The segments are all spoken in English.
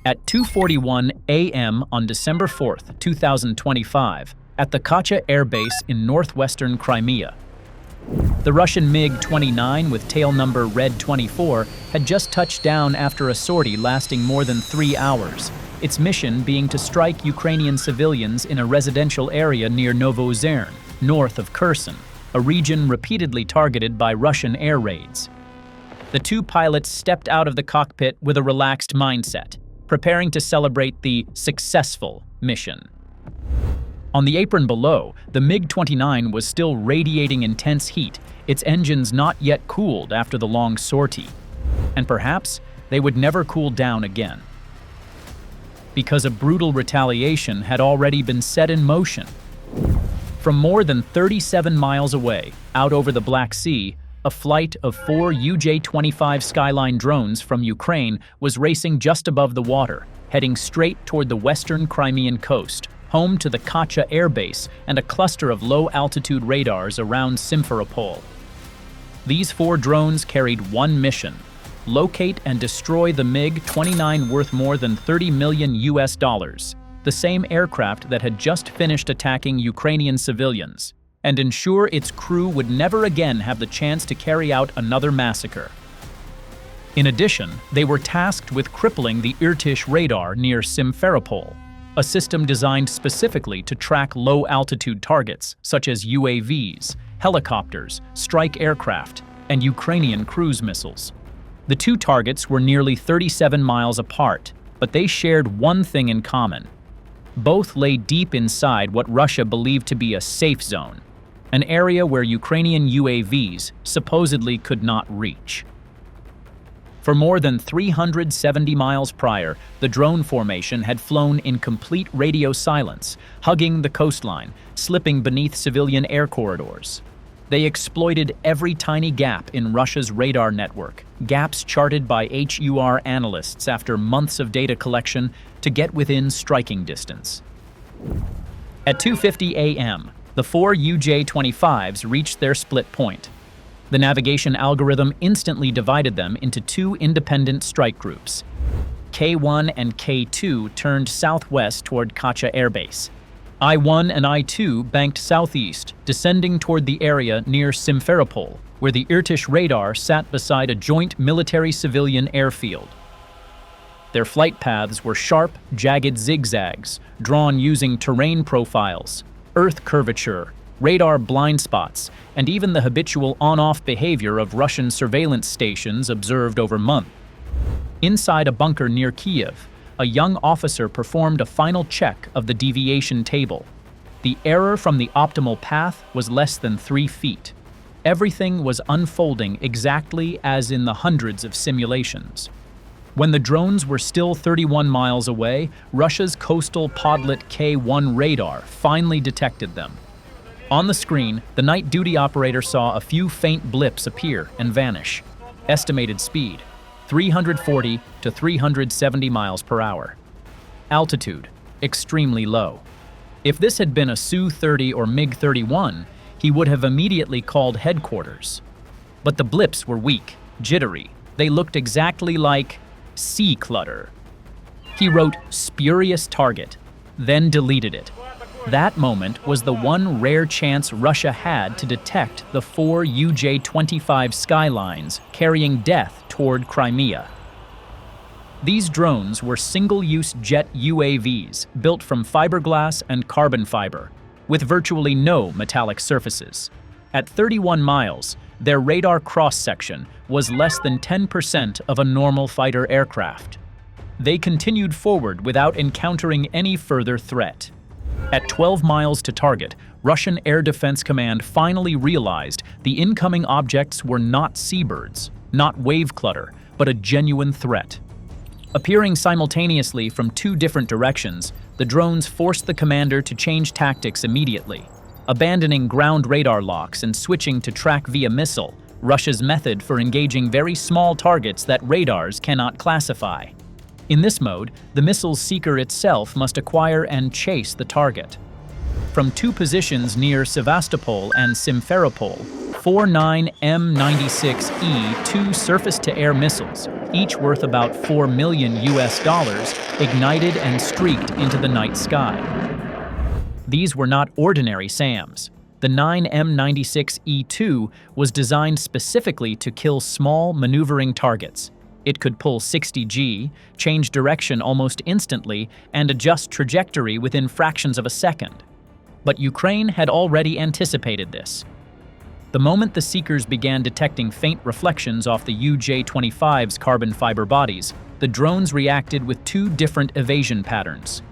At 2:41 a.m. on December 4, 2025, at the Kacha Airbase in northwestern Crimea, the Russian MiG-29 with tail number Red 24 had just touched down after a sortie lasting more than 3 hours, its mission being to strike Ukrainian civilians in a residential area near Novoozerne, north of Kherson, a region repeatedly targeted by Russian air raids. The two pilots stepped out of the cockpit with a relaxed mindset, preparing to celebrate the successful mission. On the apron below, the MiG-29 was still radiating intense heat, its engines not yet cooled after the long sortie. And perhaps they would never cool down again, because a brutal retaliation had already been set in motion. From more than 37 miles away, out over the Black Sea, a flight of 4 UJ-25 Skyline drones from Ukraine was racing just above the water, heading straight toward the western Crimean coast, home to the Kacha Airbase and a cluster of low-altitude radars around Simferopol. These 4 drones carried one mission: locate and destroy the MiG-29 worth more than $30 million, the same aircraft that had just finished attacking Ukrainian civilians, and ensure its crew would never again have the chance to carry out another massacre. In addition, they were tasked with crippling the Irtish radar near Simferopol, a system designed specifically to track low-altitude targets such as UAVs, helicopters, strike aircraft, and Ukrainian cruise missiles. The two targets were nearly 37 miles apart, but they shared one thing in common. Both lay deep inside what Russia believed to be a safe zone, an area where Ukrainian UAVs supposedly could not reach. For more than 370 miles prior, the drone formation had flown in complete radio silence, hugging the coastline, slipping beneath civilian air corridors. They exploited every tiny gap in Russia's radar network, gaps charted by HUR analysts after months of data collection to get within striking distance. At 2:50 a.m., the 4 UJ-25s reached their split point. The navigation algorithm instantly divided them into 2 independent strike groups. K1 and K2 turned southwest toward Kacha Airbase. I1 and I2 banked southeast, descending toward the area near Simferopol, where the Irtish radar sat beside a joint military-civilian airfield. Their flight paths were sharp, jagged zigzags, drawn using terrain profiles, earth curvature, radar blind spots, and even the habitual on-off behavior of Russian surveillance stations observed over months. Inside a bunker near Kiev, a young officer performed a final check of the deviation table. The error from the optimal path was less than 3 feet. Everything was unfolding exactly as in the hundreds of simulations. When the drones were still 31 miles away, Russia's coastal Podlet K1 radar finally detected them. On the screen, the night duty operator saw a few faint blips appear and vanish. Estimated speed: 340 to 370 miles per hour. Altitude: extremely low. If this had been a Su-30 or MiG-31, he would have immediately called headquarters. But the blips were weak, jittery. They looked exactly like sea clutter. He wrote "spurious target," then deleted it. That moment was the one rare chance Russia had to detect the 4 UJ-25 Skylines carrying death toward Crimea. These drones were single-use jet UAVs built from fiberglass and carbon fiber, with virtually no metallic surfaces. At 31 miles, their radar cross-section was less than 10% of a normal fighter aircraft. They continued forward without encountering any further threat. At 12 miles to target, Russian Air Defense Command finally realized the incoming objects were not seabirds, not wave clutter, but a genuine threat. Appearing simultaneously from 2 different directions, the drones forced the commander to change tactics immediately, abandoning ground radar locks and switching to track via missile, Russia's method for engaging very small targets that radars cannot classify. In this mode, the missile's seeker itself must acquire and chase the target. From 2 positions near Sevastopol and Simferopol, 4 9M96E 2 surface-to-air missiles, each worth about $4 million, ignited and streaked into the night sky. These were not ordinary SAMs. The 9M96E2 was designed specifically to kill small, maneuvering targets. It could pull 60 G, change direction almost instantly, and adjust trajectory within fractions of a second. But Ukraine had already anticipated this. The moment the seekers began detecting faint reflections off the UJ-25's carbon fiber bodies, the drones reacted with two different evasion patterns.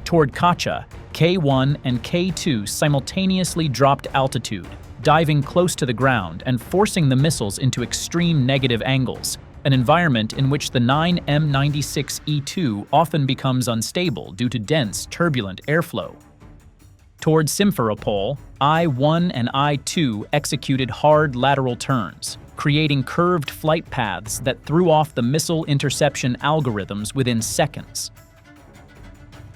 Toward Kacha, K1 and K2 simultaneously dropped altitude, diving close to the ground and forcing the missiles into extreme negative angles, an environment in which the 9M96E2 often becomes unstable due to dense, turbulent airflow. Toward Simferopol, I-1 and I-2 executed hard lateral turns, creating curved flight paths that threw off the missile interception algorithms within seconds.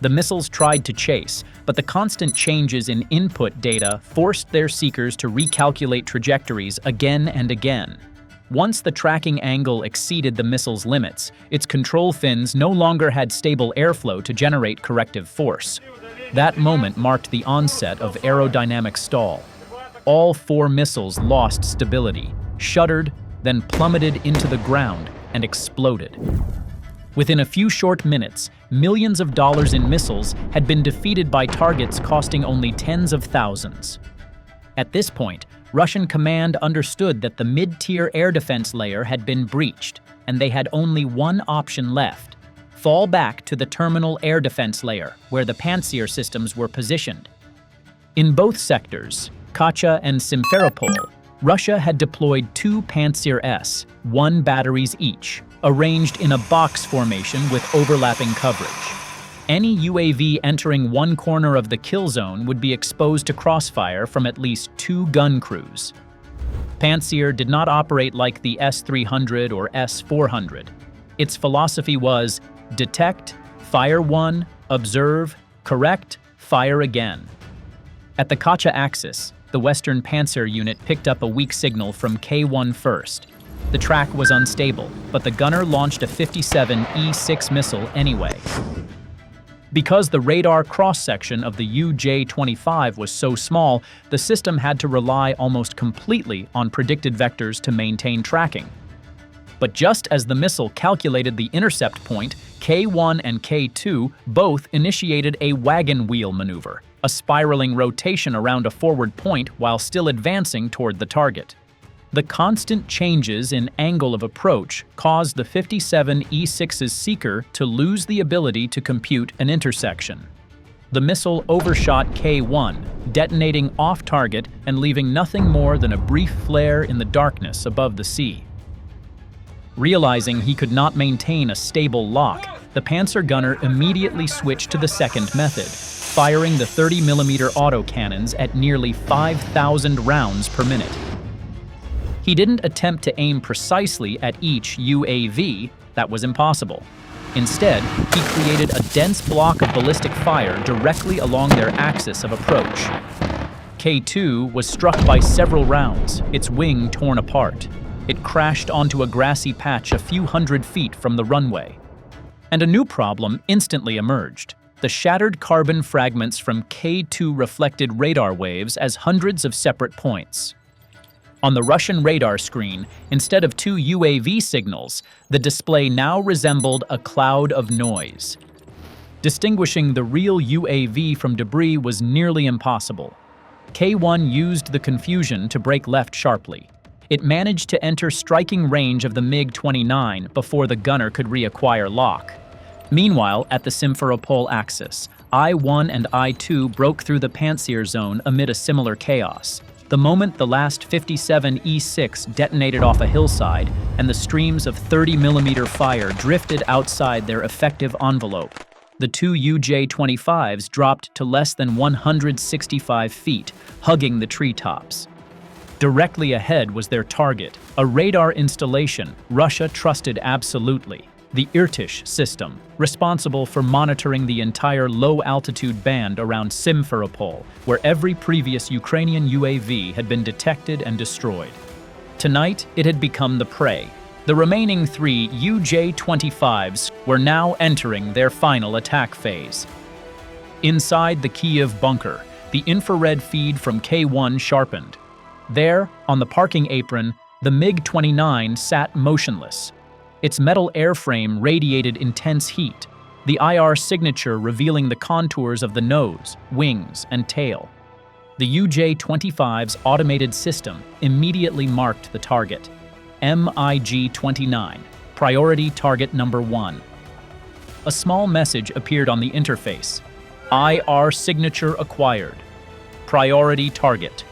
The missiles tried to chase, but the constant changes in input data forced their seekers to recalculate trajectories again and again. Once the tracking angle exceeded the missile's limits, its control fins no longer had stable airflow to generate corrective force. That moment marked the onset of aerodynamic stall. All four missiles lost stability, shuddered, then plummeted into the ground and exploded. Within a few short minutes, millions of dollars in missiles had been defeated by targets costing only tens of thousands. At this point, Russian command understood that the mid-tier air defense layer had been breached, and they had only one option left: fall back to the terminal air defense layer, where the Pantsir systems were positioned. In both sectors, Kacha and Simferopol, Russia had deployed two Pantsir S-1 batteries each, arranged in a box formation with overlapping coverage. Any UAV entering one corner of the kill zone would be exposed to crossfire from at least two gun crews. Pantsir did not operate like the S-300 or S-400. Its philosophy was detect, fire one, observe, correct, fire again. At the Kacha axis, the Western Pantsir unit picked up a weak signal from K1 first. The track was unstable, but the gunner launched a 57 E6 missile anyway. Because the radar cross-section of the UJ-25 was so small, the system had to rely almost completely on predicted vectors to maintain tracking. But just as the missile calculated the intercept point, K1 and K2 both initiated a wagon wheel maneuver, a spiraling rotation around a forward point while still advancing toward the target. The constant changes in angle of approach caused the 57 E6's seeker to lose the ability to compute an intersection. The missile overshot K1, detonating off target and leaving nothing more than a brief flare in the darkness above the sea. Realizing he could not maintain a stable lock, the Pantsir gunner immediately switched to the second method, firing the 30mm autocannons at nearly 5,000 rounds per minute. He didn't attempt to aim precisely at each UAV. That was impossible. Instead, he created a dense block of ballistic fire directly along their axis of approach. K2 was struck by several rounds, its wing torn apart. It crashed onto a grassy patch a few hundred feet from the runway. And a new problem instantly emerged. The shattered carbon fragments from K2 reflected radar waves as hundreds of separate points. On the Russian radar screen, instead of two UAV signals, the display now resembled a cloud of noise. Distinguishing the real UAV from debris was nearly impossible. K1 used the confusion to brake left sharply. It managed to enter striking range of the MiG-29 before the gunner could reacquire lock. Meanwhile, at the Simferopol axis, I-1 and I-2 broke through the Pantsir zone amid a similar chaos. The moment the last 57 E6 detonated off a hillside and the streams of 30mm fire drifted outside their effective envelope, the two UJ-25s dropped to less than 165 feet, hugging the treetops. Directly ahead was their target, a radar installation Russia trusted absolutely, the Irtish system, responsible for monitoring the entire low-altitude band around Simferopol, where every previous Ukrainian UAV had been detected and destroyed. Tonight, it had become the prey, The remaining 3 UJ-25s were now entering their final attack phase. Inside the Kiev bunker, the infrared feed from K-1 sharpened. There, on the parking apron, the MiG-29 sat motionless. Its metal airframe radiated intense heat, the IR signature revealing the contours of the nose, wings, and tail. The UJ-25's automated system immediately marked the target. MiG-29, priority target number 1. A small message appeared on the interface. IR signature acquired. Priority target.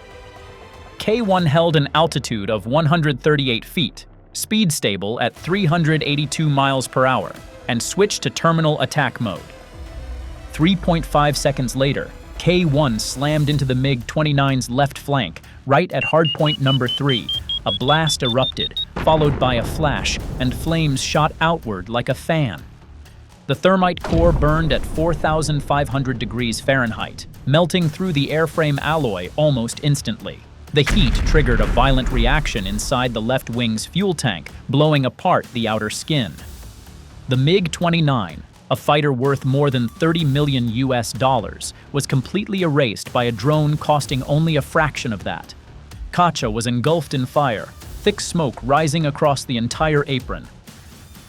K-1 held an altitude of 138 feet, speed stable at 382 miles per hour, and switched to terminal attack mode. 3.5 seconds later, K-1 slammed into the MiG-29's left flank, right at hardpoint number 3. A blast erupted, followed by a flash, and flames shot outward like a fan. The thermite core burned at 4,500 degrees Fahrenheit, melting through the airframe alloy almost instantly. The heat triggered a violent reaction inside the left wing's fuel tank, blowing apart the outer skin. The MiG-29, a fighter worth more than $30 million was completely erased by a drone costing only a fraction of that. Kacha was engulfed in fire, thick smoke rising across the entire apron.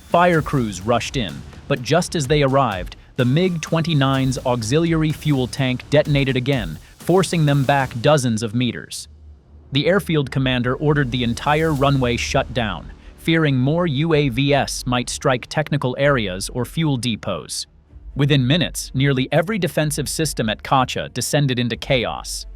Fire crews rushed in, but just as they arrived, the MiG-29's auxiliary fuel tank detonated again, forcing them back dozens of meters. The airfield commander ordered the entire runway shut down, fearing more UAVs might strike technical areas or fuel depots. Within minutes, nearly every defensive system at Kacha descended into chaos.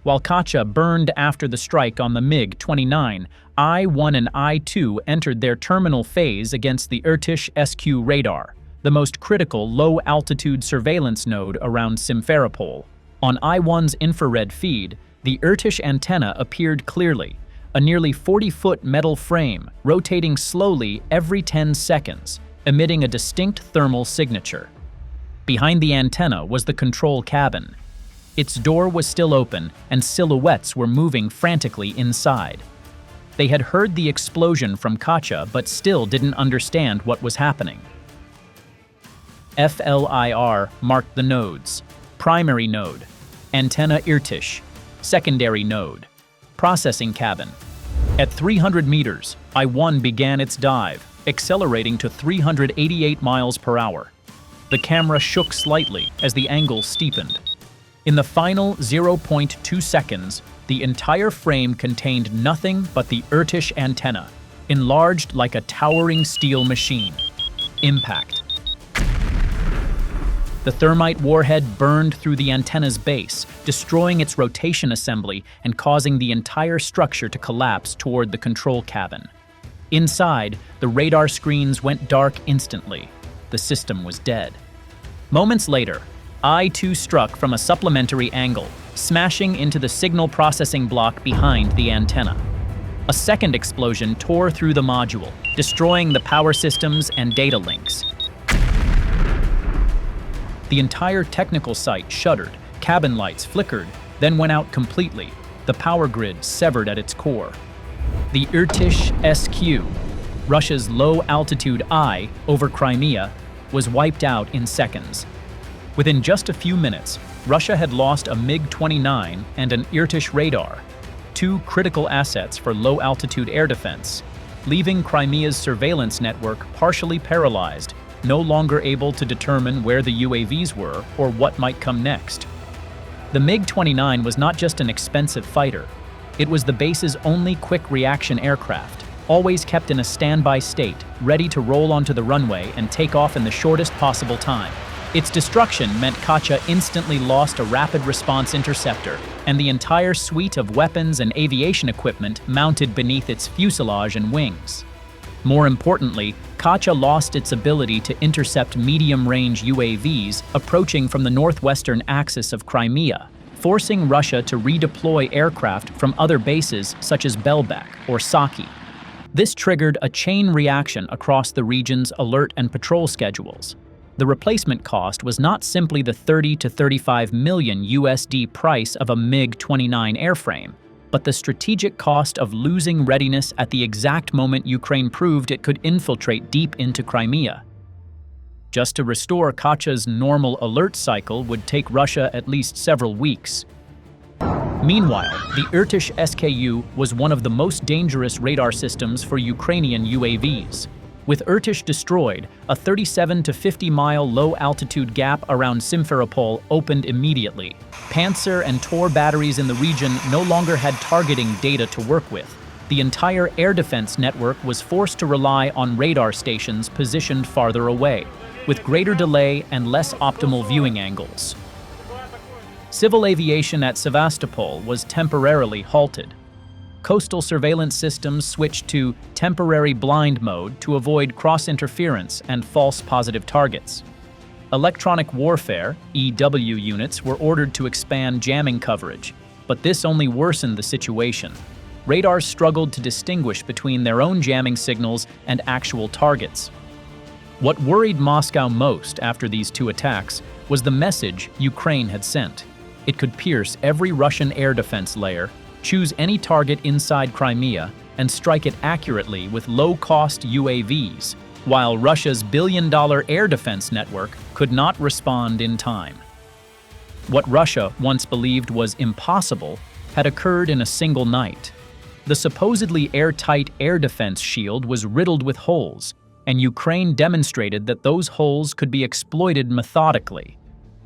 While Kacha burned after the strike on the MiG-29, I-1 and I-2 entered their terminal phase against the Irtysh SQ radar, the most critical low-altitude surveillance node around Simferopol. On I-1's infrared feed, the Irtysh antenna appeared clearly, a nearly 40-foot metal frame rotating slowly every 10 seconds, emitting a distinct thermal signature. Behind the antenna was the control cabin. Its door was still open, and silhouettes were moving frantically inside. They had heard the explosion from Kacha but still didn't understand what was happening. FLIR marked the nodes. Primary node. Antenna Irtysh. Secondary node. Processing cabin. At 300 meters, I-1 began its dive, accelerating to 388 miles per hour. The camera shook slightly as the angle steepened. In the final 0.2 seconds, the entire frame contained nothing but the Irtysh antenna, enlarged like a towering steel machine. Impact. The thermite warhead burned through the antenna's base, destroying its rotation assembly and causing the entire structure to collapse toward the control cabin. Inside, the radar screens went dark instantly. The system was dead. Moments later, I-2 struck from a supplementary angle, smashing into the signal processing block behind the antenna. A second explosion tore through the module, destroying the power systems and data links. The entire technical site shuddered, cabin lights flickered, then went out completely, the power grid severed at its core. The Irtysh SQ, Russia's low-altitude eye over Crimea, was wiped out in seconds. Within just a few minutes, Russia had lost a MiG-29 and an Irtysh radar, two critical assets for low-altitude air defense, leaving Crimea's surveillance network partially paralyzed, no longer able to determine where the UAVs were or what might come next. The MiG-29 was not just an expensive fighter. It was the base's only quick-reaction aircraft, always kept in a standby state, ready to roll onto the runway and take off in the shortest possible time. Its destruction meant Kacha instantly lost a rapid response interceptor and the entire suite of weapons and aviation equipment mounted beneath its fuselage and wings. More importantly, Kacha lost its ability to intercept medium-range UAVs approaching from the northwestern axis of Crimea, forcing Russia to redeploy aircraft from other bases such as Belbek or Sortie. This triggered a chain reaction across the region's alert and patrol schedules. The replacement cost was not simply the 30 to 35 million USD price of a MiG-29 airframe. but the strategic cost of losing readiness at the exact moment Ukraine proved it could infiltrate deep into Crimea. Just to restore Kacha's normal alert cycle would take Russia at least several weeks. Meanwhile, the Irtish SKU was one of the most dangerous radar systems for Ukrainian UAVs. With Irtish destroyed, a 37 to 50-mile low-altitude gap around Simferopol opened immediately. Pantsir and Tor batteries in the region no longer had targeting data to work with. The entire air defense network was forced to rely on radar stations positioned farther away, with greater delay and less optimal viewing angles. Civil aviation at Sevastopol was temporarily halted. Coastal surveillance systems switched to temporary blind mode to avoid cross-interference and false positive targets. Electronic warfare, EW units, were ordered to expand jamming coverage, but this only worsened the situation. Radars struggled to distinguish between their own jamming signals and actual targets. What worried Moscow most after these two attacks was the message Ukraine had sent. It could pierce every Russian air defense layer, choose any target inside Crimea, and strike it accurately with low-cost UAVs, while Russia's billion-dollar air defense network could not respond in time. What Russia once believed was impossible had occurred in a single night. The supposedly airtight air defense shield was riddled with holes, and Ukraine demonstrated that those holes could be exploited methodically.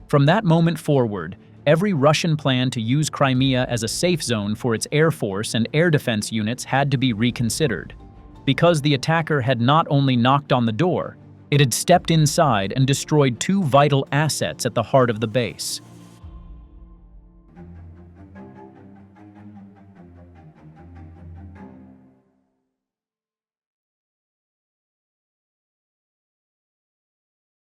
From that moment forward, every Russian plan to use Crimea as a safe zone for its air force and air defense units had to be reconsidered. Because the attacker had not only knocked on the door, it had stepped inside and destroyed two vital assets at the heart of the base.